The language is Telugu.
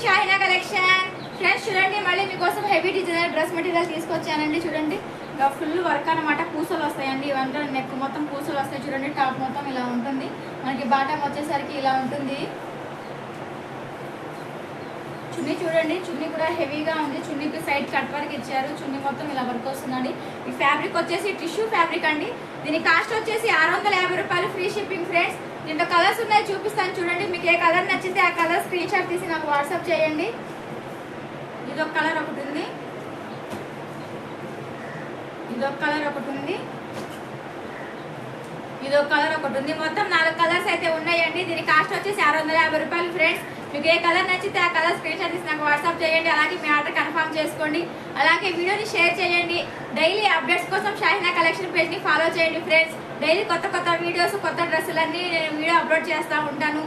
షాహినా కలెక్షన్. ఫ్రెండ్స్ చూడండి, మళ్ళీ మీకోసం హెవీ డిజైనర్ డ్రెస్ మెటీరియల్ తీసుకొచ్చానండి. చూడండి ఫుల్ వర్క్ అనమాట, పూసలు వస్తాయండి. ఇవంతా నెక్ మొత్తం పూసలు వస్తాయి. చూడండి టాప్ మొత్తం ఇలా ఉంటుంది. మనకి బాటమ్ వచ్చేసరికి ఇలా ఉంటుంది. చున్నీ చూడండి, చున్నీ కూడా హెవీగా ఉంది. చున్నీకి సైడ్ కట్ వర్క్ ఇచ్చారు. చున్నీ మొత్తం ఇలా వర్క్ వస్తుందండి. ఈ ఫ్యాబ్రిక్ వచ్చేసి టిష్యూ ఫ్యాబ్రిక్ అండి. దీని కాస్ట్ వచ్చేసి 650 రూపాయలు, ఫ్రీ షిప్పింగ్. ఫ్రెండ్స్ దీంట్లో కలర్స్ ఉన్నాయి, చూపిస్తాను చూడండి. మీకు ఏ కలర్ నచ్చితే ఆ కలర్ స్క్రీన్ షాట్ తీసి నాకు వాట్సాప్ చేయండి. ఇదొక కలర్ ఒకటి ఉంది, ఇదొక కలర్ ఒకటి ఉంది, ఇదొక కలర్ ఒకటి ఉంది. మొత్తం 4 కలర్స్ అయితే ఉన్నాయండి. దీని కాస్ట్ వచ్చేసి 650 రూపాయలు. ఫ్రెండ్స్ మీకు ఏ కలర్ నచ్చితే ఆ కలర్ స్క్రీన్ షాట్ తీసి నాకు వాట్సాప్ చేయండి. అలాగే మీ ఆర్డర్ కన్ఫర్మ్ చేసుకోండి. అలాగే వీడియోని షేర్ చేయండి. డైలీ అప్డేట్స్ కోసం షాహినా కలెక్షన్ పేజ్ని ఫాలో చేయండి. ఫ్రెండ్స్ డైలీ కొత్త కొత్త వీడియోస్, కొత్త డ్రెస్సులన్నీ నేను వీడియో అప్లోడ్ చేస్తూ ఉంటాను.